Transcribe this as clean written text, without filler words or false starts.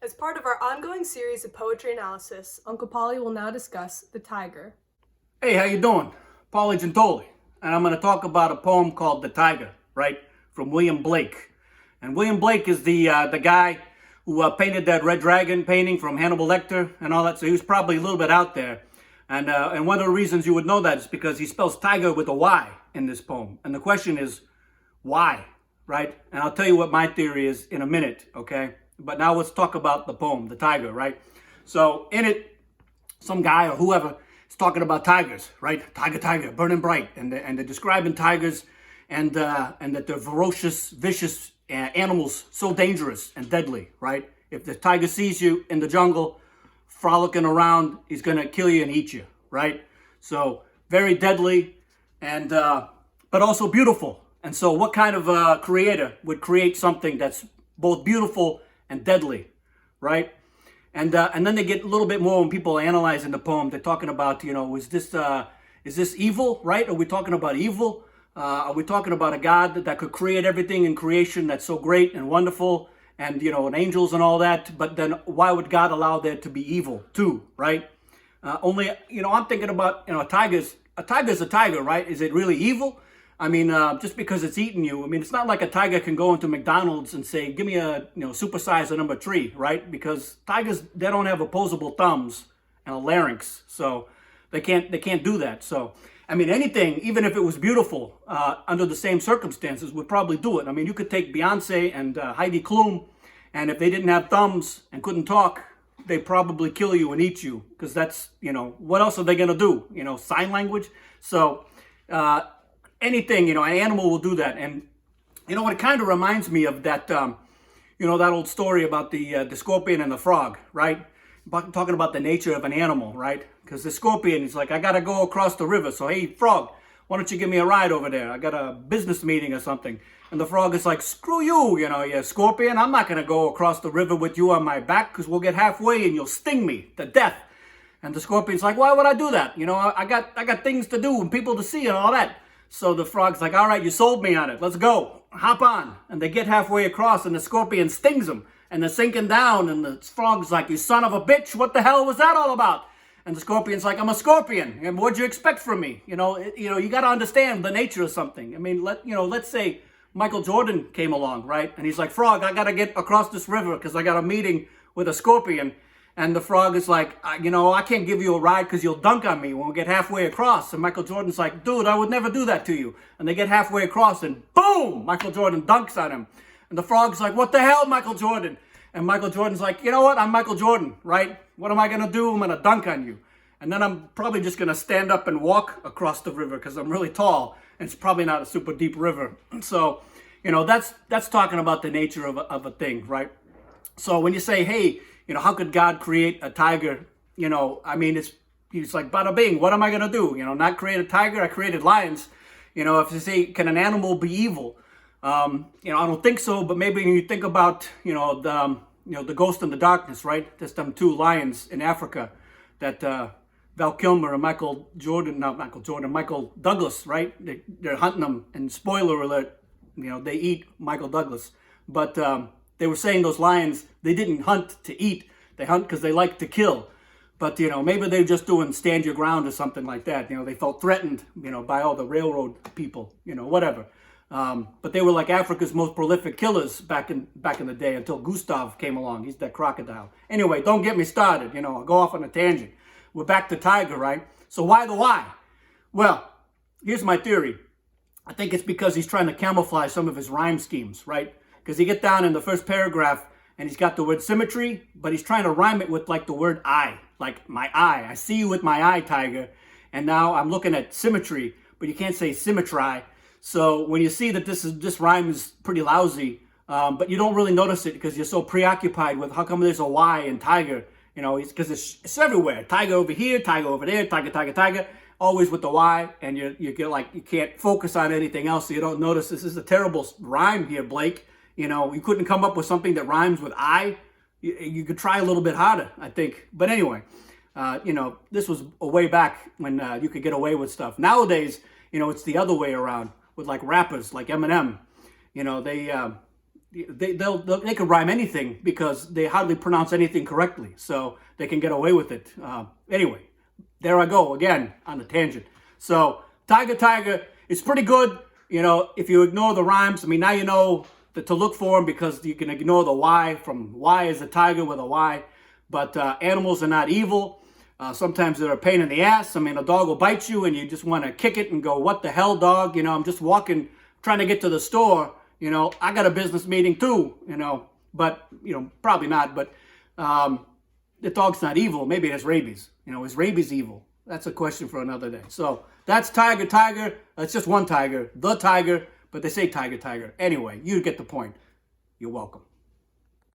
As part of our ongoing series of poetry analysis, Uncle Paulie will now discuss the Tyger. Hey, how you doing? Paulie-The, and I'm going to talk about a poem called "The Tyger," right, from William Blake. And William Blake is the guy who painted that Red Dragon painting from Hannibal Lecter and all that. So he was probably a little bit out there. And one of the reasons you would know that is because he spells tiger with a Y in this poem. And the question is, why, right? And I'll tell you what my theory is in a minute, okay? But now let's talk about the poem, The Tyger, right? So in it, some guy or whoever is talking about tigers, right? Tiger, tiger, burning bright. And they're describing tigers and that they're ferocious, vicious animals, so dangerous and deadly, right? If the tiger sees you in the jungle, frolicking around, he's going to kill you and eat you, right? So very deadly and but also beautiful. And so what kind of creator would create something that's both beautiful and deadly, right? And then they get a little bit more when people are analyzing the poem. They're talking about, is this evil, right? Are we talking about evil? Are we talking about a God that could create everything in creation that's so great and wonderful and, and angels and all that? But then why would God allow there to be evil too, right? Only, I'm thinking about, a tiger's a tiger, right? Is it really evil? I mean, just because it's eating you, I mean, it's not like a tiger can go into McDonald's and say, give me a, supersize a number 3, right? Because tigers, they don't have opposable thumbs and a larynx. So they can't do that. So, I mean, anything, even if it was beautiful, under the same circumstances, would probably do it. I mean, you could take Beyonce and Heidi Klum, and if they didn't have thumbs and couldn't talk, they'd probably kill you and eat you. Because that's, what else are they going to do? Sign language? So, anything, an animal will do that. And, what it kind of reminds me of that, that old story about the scorpion and the frog, right? Talking about the nature of an animal, right? Because the scorpion is like, I got to go across the river. So, hey, frog, why don't you give me a ride over there? I got a business meeting or something. And the frog is like, screw you, you scorpion. I'm not going to go across the river with you on my back because we'll get halfway and you'll sting me to death. And the scorpion's like, why would I do that? I got things to do and people to see and all that. So the frog's like, all right, you sold me on it. Let's go. Hop on. And they get halfway across and the scorpion stings them. And they're sinking down. And the frog's like, you son of a bitch. What the hell was that all about? And the scorpion's like, I'm a scorpion. And what'd you expect from me? You got to understand the nature of something. I mean, let's say Michael Jordan came along, right? And he's like, frog, I got to get across this river because I got a meeting with a scorpion. And the frog is like, I can't give you a ride because you'll dunk on me when we get halfway across. And Michael Jordan's like, dude, I would never do that to you. And they get halfway across and boom, Michael Jordan dunks on him. And the frog's like, what the hell, Michael Jordan? And Michael Jordan's like, you know what? I'm Michael Jordan, right? What am I going to do? I'm going to dunk on you. And then I'm probably just going to stand up and walk across the river because I'm really tall. And it's probably not a super deep river. So, that's talking about the nature of a thing, right? So when you say, hey, how could God create a tiger? I mean, he's like, bada bing, what am I going to do? Not create a tiger, I created lions. If you say, can an animal be evil? I don't think so, but maybe when you think about, the Ghost in the Darkness, right? There's them 2 lions in Africa that Val Kilmer and Michael Douglas, right? They're hunting them, and spoiler alert, they eat Michael Douglas. But they were saying those lions, they didn't hunt to eat. They hunt because they like to kill. But, maybe they're just doing stand your ground or something like that. They felt threatened, by all the railroad people, whatever. But they were like Africa's most prolific killers back in the day until Gustav came along. He's that crocodile. Anyway, don't get me started. I'll go off on a tangent. We're back to Tyger, right? So why the why? Well, here's my theory. I think it's because he's trying to camouflage some of his rhyme schemes, right? Because you get down in the first paragraph and he's got the word symmetry, but he's trying to rhyme it with like the word eye, like my eye. I see you with my eye, Tyger. And now I'm looking at symmetry, but you can't say symmetry. So when you see that this rhyme is pretty lousy, but you don't really notice it because you're so preoccupied with how come there's a Y in Tyger, because it's everywhere. Tyger over here, Tyger over there, Tyger, Tyger, Tyger, always with the Y, and you get like, you can't focus on anything else, so you don't notice this is a terrible rhyme here, Blake. You couldn't come up with something that rhymes with I. You could try a little bit harder, I think. But anyway, this was a way back when you could get away with stuff. Nowadays, it's the other way around with like rappers like Eminem. they can rhyme anything because they hardly pronounce anything correctly, so they can get away with it. Anyway, there I go again on the tangent. So Tyger, it's pretty good. You know, if you ignore the rhymes, I mean, now you know to look for them because you can ignore the Y from Y is a tiger with a Y. But animals are not evil. Sometimes they're a pain in the ass. I mean, a dog will bite you and you just want to kick it and go, what the hell, dog? You know, I'm just walking, trying to get to the store. You know, I got a business meeting too, you know, but, you know, probably not. But the dog's not evil. Maybe it has rabies. You know, is rabies evil? That's a question for another day. So that's Tyger. It's just one tiger, the tiger, but they say Tyger. Anyway, you get the point. You're welcome.